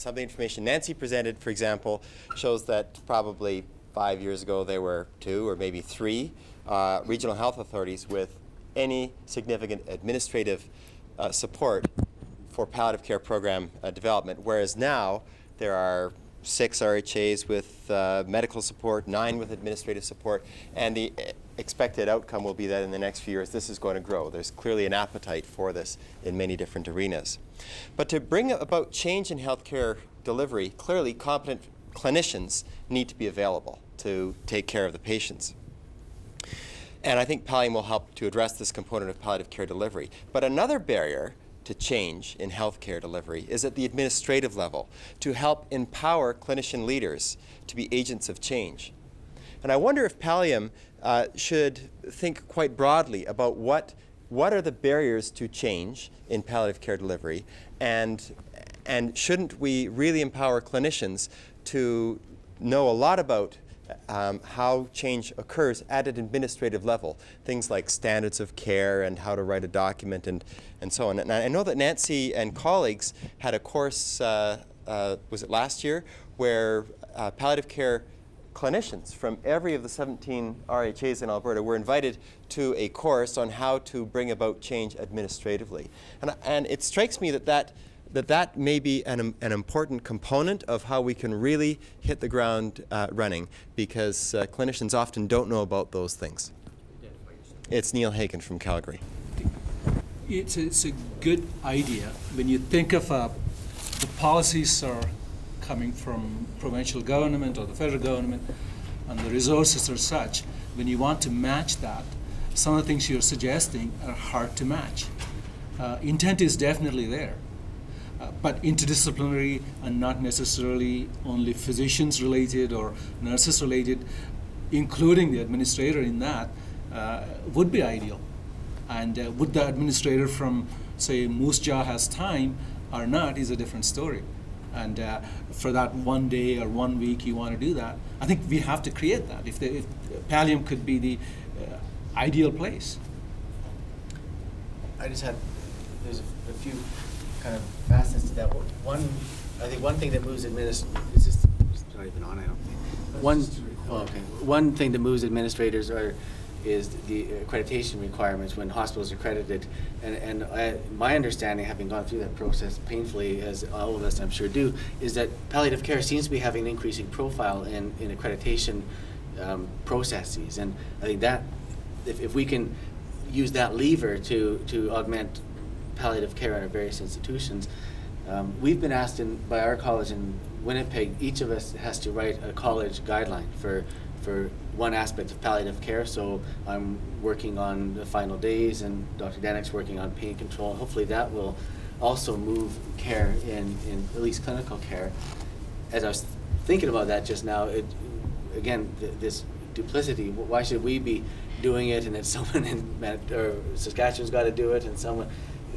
Some of the information Nancy presented, for example, shows that probably 5 years ago there were 2 or maybe 3 regional health authorities with any significant administrative support for palliative care program development, whereas now there are 6 RHAs with medical support, 9 with administrative support, and the expected outcome will be that in the next few years this is going to grow. There's clearly an appetite for this in many different arenas. But to bring about change in healthcare delivery, clearly competent clinicians need to be available to take care of the patients. And I think Pallium will help to address this component of palliative care delivery. But another barrier to change in healthcare delivery is at the administrative level, to help empower clinician leaders to be agents of change. And I wonder if Pallium should think quite broadly about what are the barriers to change in palliative care delivery, and shouldn't we really empower clinicians to know a lot about how change occurs at an administrative level, things like standards of care and how to write a document and so on. And I know that Nancy and colleagues had a course, was it last year, where palliative care clinicians from every of the 17 RHAs in Alberta were invited to a course on how to bring about change administratively. And it strikes me that may be an important component of how we can really hit the ground running, because clinicians often don't know about those things. It's Neil Hagen from Calgary. It's a good idea when you think of the policies are coming from provincial government or the federal government, and the resources are such. When you want to match that, some of the things you're suggesting are hard to match. Intent is definitely there. But interdisciplinary and not necessarily only physicians related or nurses related, including the administrator in that, would be ideal. And would the administrator from, say, Moose Jaw has time or not is a different story. And for that 1 day or 1 week you want to do that, I think we have to create that. If Pallium could be the ideal place. I just had, there's a few kind of facets to that. I think one thing that moves it's not even on, I don't think. One thing that moves administrators is the accreditation requirements when hospitals are accredited. And my understanding, having gone through that process painfully, as all of us I'm sure do, is that palliative care seems to be having an increasing profile in accreditation processes. And I think that if we can use that lever to augment palliative care at our various institutions, we've been asked by our college in Winnipeg, each of us has to write a college guideline for one aspect of palliative care. So I'm working on the final days, and Dr. Danik's working on pain control. Hopefully that will also move care in at least clinical care. As I was thinking about that just now, this duplicity, why should we be doing it and it's someone in Saskatchewan's got to do it, and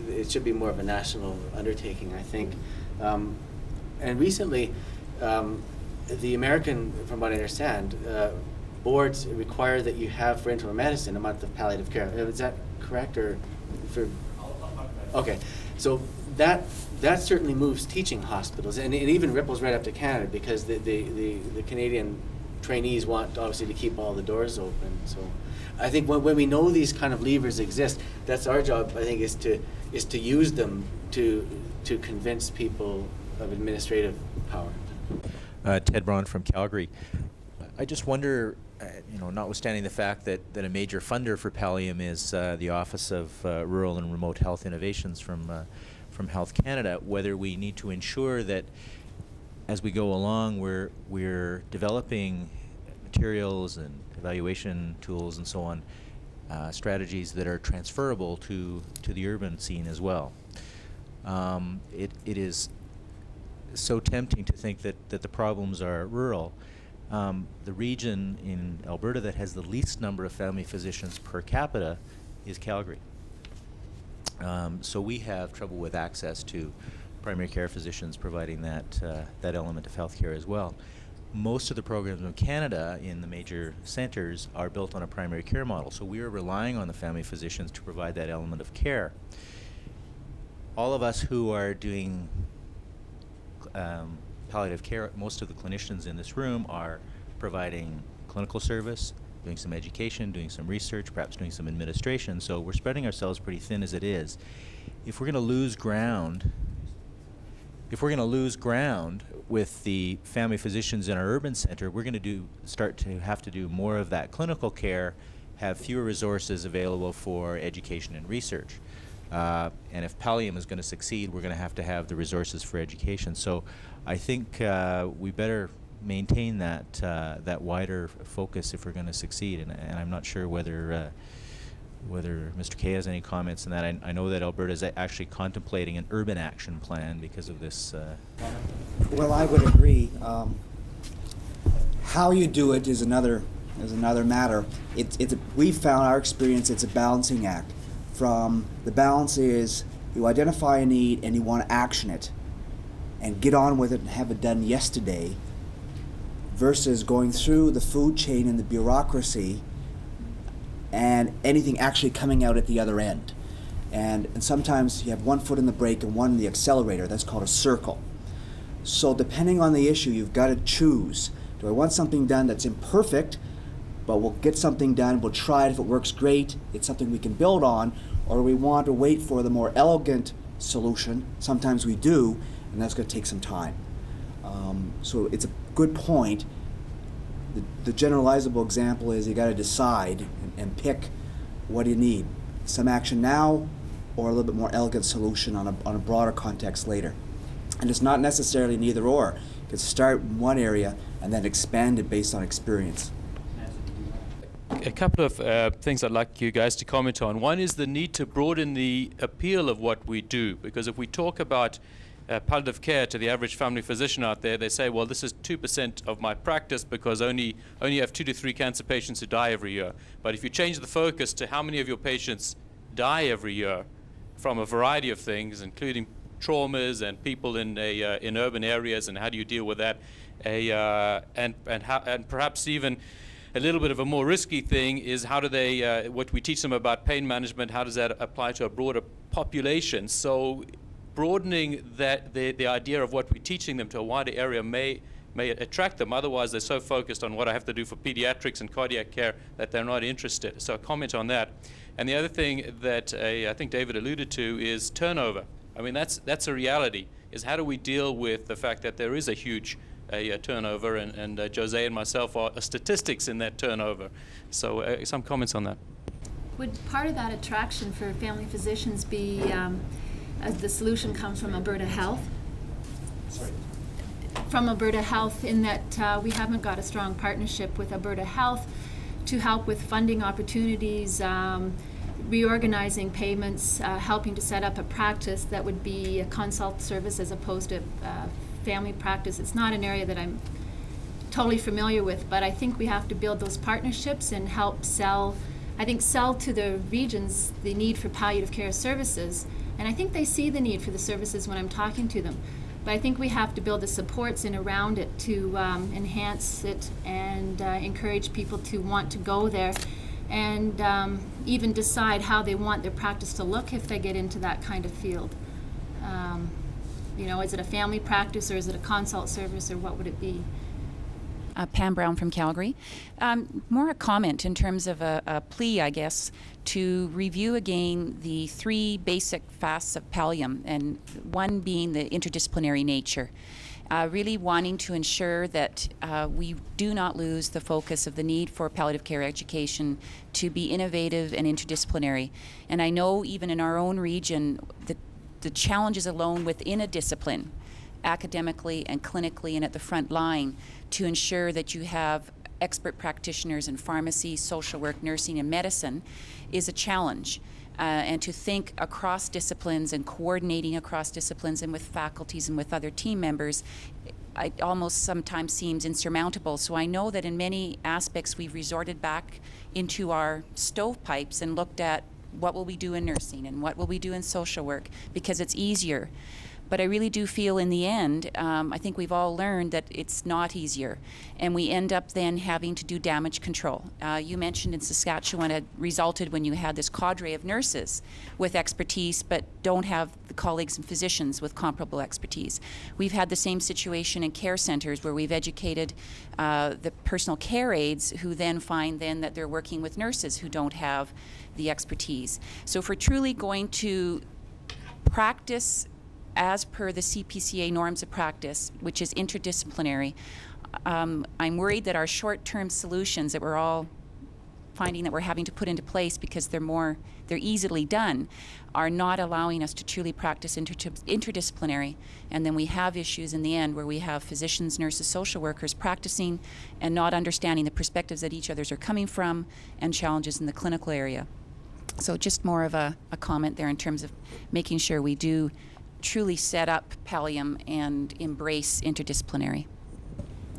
it should be more of a national undertaking, I think. And recently, the American, from what I understand, boards require that you have for internal medicine a month of palliative care. Is that correct, or for? Okay, so that certainly moves teaching hospitals, and it even ripples right up to Canada, because the Canadian trainees want obviously to keep all the doors open. So I think when we know these kind of levers exist, that's our job, I think, is to use them to convince people of administrative power. Ted Braun from Calgary. I just wonder, notwithstanding the fact that a major funder for Pallium is the Office of Rural and Remote Health Innovations from Health Canada, whether we need to ensure that as we go along we're developing materials and evaluation tools and so on, strategies that are transferable to the urban scene as well. It is so tempting to think that the problems are rural. The region in Alberta that has the least number of family physicians per capita is Calgary. So we have trouble with access to primary care physicians providing that element of healthcare as well. Most of the programs in Canada in the major centers are built on a primary care model, so we are relying on the family physicians to provide that element of care. All of us who are doing palliative care, most of the clinicians in this room are providing clinical service, doing some education, doing some research, perhaps doing some administration. So we're spreading ourselves pretty thin as it is. If we're going to lose ground, with the family physicians in our urban center, we're going to start to have to do more of that clinical care, have fewer resources available for education and research. And if Pallium is going to succeed, we're going to have the resources for education. So I think we better maintain that wider focus if we're going to succeed. And I'm not sure whether Mr. Kay has any comments on that. I know that Alberta is actually contemplating an urban action plan because of this. Well, I would agree. How you do it is another matter. We've found our experience. It's a balancing act. From the balance is you identify a need and you want to action it, and get on with it and have it done yesterday, versus going through the food chain and the bureaucracy and anything actually coming out at the other end. And sometimes you have one foot in the brake and one in the accelerator. That's called a circle. So depending on the issue, you've got to choose. Do I want something done that's imperfect, but we'll get something done, we'll try it, if it works great, it's something we can build on, or we want to wait for the more elegant solution? Sometimes we do, and that's going to take some time. So it's a good point. The generalizable example is you got to decide and pick what you need. Some action now, or a little bit more elegant solution on a broader context later. And it's not necessarily an either or. You can start in one area and then expand it based on experience. A couple of things I'd like you guys to comment on. One is the need to broaden the appeal of what we do, because if we talk about palliative care to the average family physician out there, they say, well, this is 2% of my practice because only have 2 to 3 cancer patients who die every year. But if you change the focus to how many of your patients die every year from a variety of things, including traumas and people in urban areas, and how do you deal with that, and perhaps even a little bit of a more risky thing is how do they, what we teach them about pain management, how does that apply to a broader population? So broadening the idea of what we're teaching them to a wider area may attract them. Otherwise, they're so focused on what I have to do for pediatrics and cardiac care that they're not interested. So a comment on that. And the other thing that I think David alluded to is turnover. I mean, that's a reality, is how do we deal with the fact that there is a huge turnover, and Jose and myself are statistics in that turnover. So some comments on that. Would part of that attraction for family physicians be the solution comes from Alberta Health? Sorry. From Alberta Health, in that we haven't got a strong partnership with Alberta Health to help with funding opportunities, reorganizing payments, helping to set up a practice that would be a consult service as opposed to family practice. It's not an area that I'm totally familiar with, but I think we have to build those partnerships and help sell to the regions the need for palliative care services. And I think they see the need for the services when I'm talking to them. But I think we have to build the supports in around it to enhance it and encourage people to want to go there, and even decide how they want their practice to look if they get into that kind of field. You know, is it a family practice, or is it a consult service, or what would it be? Pam Brown from Calgary. More a comment in terms of a plea, I guess, to review again the 3 basic fasts of pallium, and one being the interdisciplinary nature. Really wanting to ensure that we do not lose the focus of the need for palliative care education to be innovative and interdisciplinary. And I know even in our own region, the challenges alone within a discipline, academically and clinically and at the front line, to ensure that you have expert practitioners in pharmacy, social work, nursing, and medicine is a challenge. And to think across disciplines and coordinating across disciplines and with faculties and with other team members, it almost sometimes seems insurmountable. So I know that in many aspects we've resorted back into our stovepipes and looked at what will we do in nursing and what will we do in social work, because it's easier. But I really do feel in the end, I think we've all learned that it's not easier. And we end up then having to do damage control. You mentioned in Saskatchewan it resulted when you had this cadre of nurses with expertise but don't have the colleagues and physicians with comparable expertise. We've had the same situation in care centers where we've educated the personal care aides who then find then that they're working with nurses who don't have the expertise. So if we're truly going to practice as per the CPCA norms of practice, which is interdisciplinary, I'm worried that our short-term solutions that we're all finding that we're having to put into place because they're easily done, are not allowing us to truly practice interdisciplinary. And then we have issues in the end where we have physicians, nurses, social workers practicing and not understanding the perspectives that each others are coming from and challenges in the clinical area. So just more of a comment there in terms of making sure we do truly set up Pallium and embrace interdisciplinary.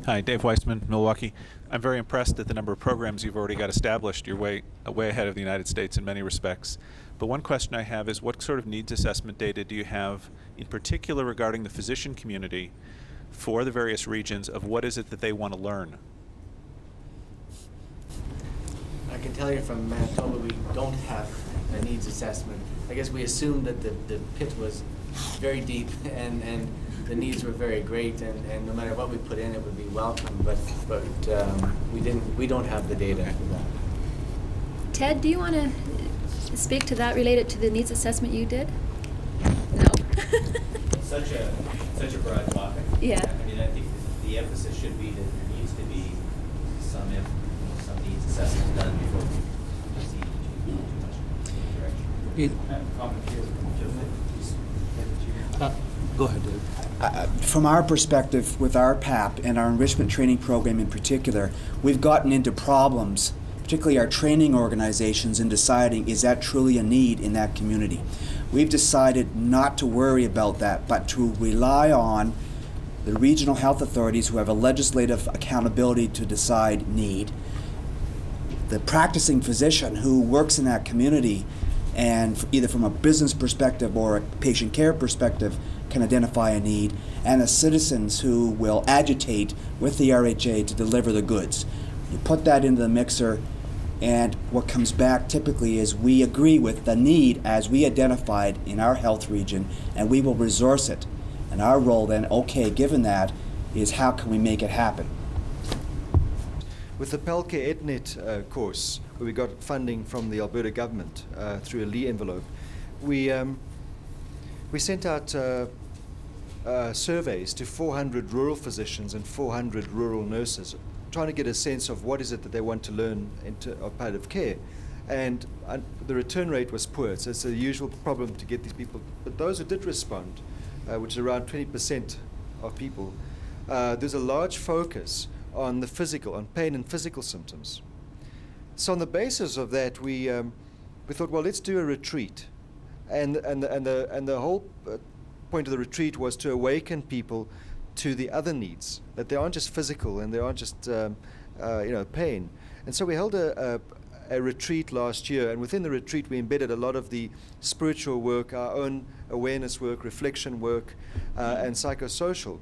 Hi, Dave Weissman, Milwaukee. I'm very impressed at the number of programs you've already got established. You're way ahead of the United States in many respects. But one question I have is, what sort of needs assessment data do you have, in particular regarding the physician community, for the various regions of what is it that they want to learn? I can tell you from Manitoba, we don't have a needs assessment. I guess we assumed that the pit was very deep and the needs were very great, and no matter what we put in, it would be welcome. But we don't have the data for that. Ted, do you want to speak to that related to the needs assessment you did? No. Such a broad topic. Yeah. I mean, I think the emphasis should be that there needs to be some needs assessment done before we proceed too much direction. Go ahead, Dave. From our perspective, with our PAP and our enrichment training program in particular, we've gotten into problems, particularly our training organizations, in deciding, is that truly a need in that community? We've decided not to worry about that, but to rely on the regional health authorities who have a legislative accountability to decide need, the practicing physician who works in that community and either from a business perspective or a patient care perspective can identify a need, and the citizens who will agitate with the RHA to deliver the goods. You put that into the mixer, and what comes back typically is we agree with the need as we identified in our health region, and we will resource it. And our role then, okay, given that, is how can we make it happen? With the Palcare EdNet course, where we got funding from the Alberta government through a Lee envelope, we sent out surveys to 400 rural physicians and 400 rural nurses, trying to get a sense of what is it that they want to learn of palliative care. And the return rate was poor. So it's a usual problem to get these people. But those who did respond, which is around 20% of people, there's a large focus on the physical, on pain and physical symptoms. So on the basis of that, we thought, well, let's do a retreat, and the whole point of the retreat was to awaken people to the other needs, that they aren't just physical and they aren't just pain. And so we held a retreat last year, and within the retreat we embedded a lot of the spiritual work, our own awareness work, reflection work, and psychosocial.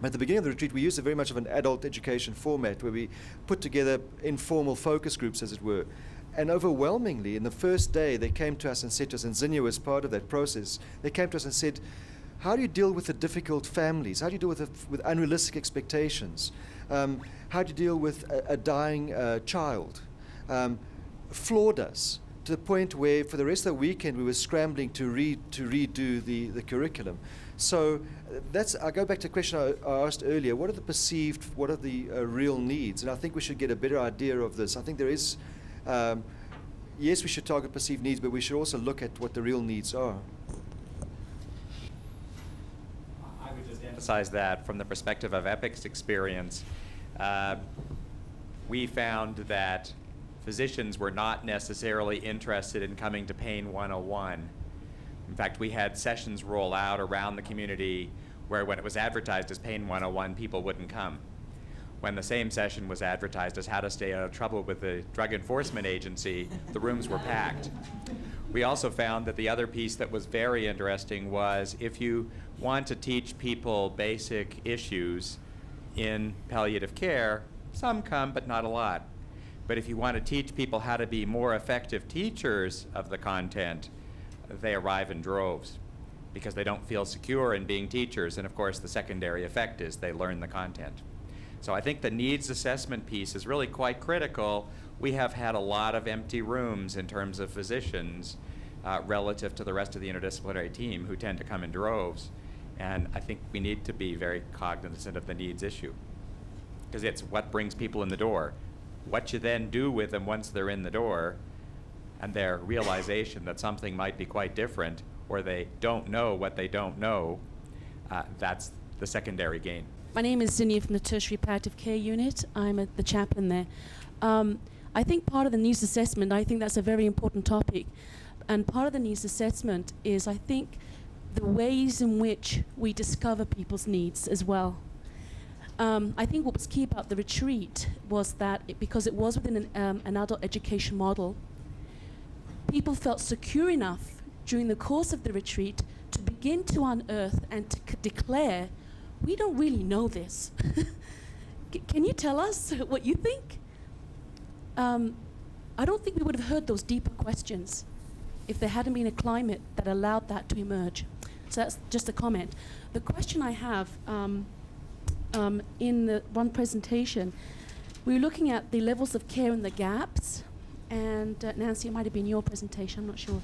At the beginning of the retreat, we used very much of an adult education format where we put together informal focus groups, as it were. And overwhelmingly, in the first day, they came to us and said to us, and Zinnia was part of that process, they came to us and said, how do you deal with the difficult families? How do you deal with unrealistic expectations? How do you deal with a dying child? Floored us to the point where for the rest of the weekend we were scrambling to redo the curriculum. So I go back to the question I asked earlier, what are the real needs? And I think we should get a better idea of this. I think there is, yes, we should target perceived needs, but we should also look at what the real needs are. I would just emphasize that from the perspective of EPIC's experience, we found that physicians were not necessarily interested in coming to Pain 101. In fact, we had sessions roll out around the community where when it was advertised as Pain 101, people wouldn't come. When the same session was advertised as how to stay out of trouble with the Drug Enforcement Agency, the rooms were packed. We also found that the other piece that was very interesting was if you want to teach people basic issues in palliative care, some come, but not a lot. But if you want to teach people how to be more effective teachers of the content, they arrive in droves because they don't feel secure in being teachers. And of course, the secondary effect is they learn the content. So I think the needs assessment piece is really quite critical. We have had a lot of empty rooms in terms of physicians relative to the rest of the interdisciplinary team who tend to come in droves. And I think we need to be very cognizant of the needs issue because it's what brings people in the door. What you then do with them once they're in the door and their realization that something might be quite different or they don't know what they don't know, that's the secondary gain. My name is Zinnia from the Tertiary Palliative Care Unit. I'm the chaplain there. I think part of the needs assessment, I think that's a very important topic. And part of the needs assessment is, I think, the ways in which we discover people's needs as well. I think what was key about the retreat was that because it was within an adult education model, people felt secure enough during the course of the retreat to begin to unearth and to declare, we don't really know this. Can you tell us what you think? I don't think we would have heard those deeper questions if there hadn't been a climate that allowed that to emerge. So that's just a comment. The question I have in the one presentation, we were looking at the levels of care and the gaps, and Nancy, it might have been your presentation, I'm not sure.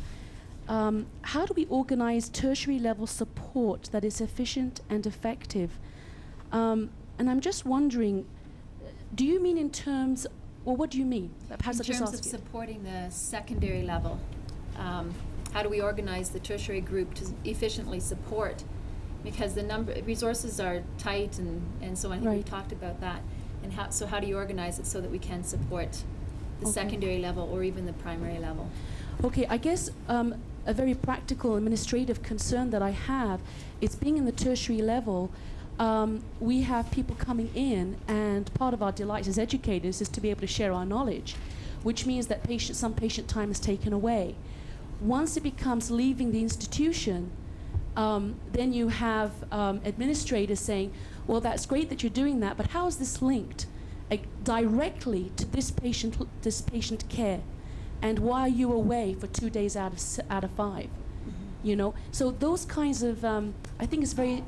How do we organize tertiary level support that is efficient and effective? And I'm just wondering, do you mean in terms, or what do you mean? Perhaps In terms of supporting the secondary level, how do we organize the tertiary group to efficiently support? Because the resources are tight and so on. I think we've talked about that. And how do you organize it so that we can support the secondary level or even the primary level? Okay, I guess a very practical administrative concern that I have is being in the tertiary level, we have people coming in, and part of our delight as educators is to be able to share our knowledge, which means that some patient time is taken away. Once it becomes leaving the institution, then you have administrators saying, well, that's great that you're doing that, but how is this linked directly to this patient care? And why are you away for 2 days out of 5? You know, so those kinds of, I think it's very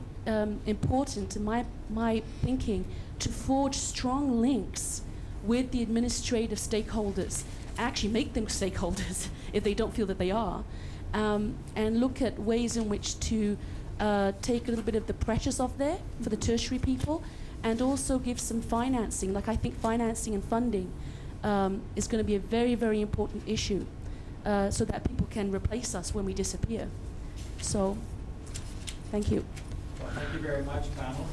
important in my thinking to forge strong links with the administrative stakeholders, actually make them stakeholders if they don't feel that they are, and look at ways in which to take a little bit of the pressures off there for the tertiary people, and also give some financing. Like I think financing and funding is going to be a very, very important issue so that people can replace us when we disappear. So, thank you. Well, thank you very much, panel.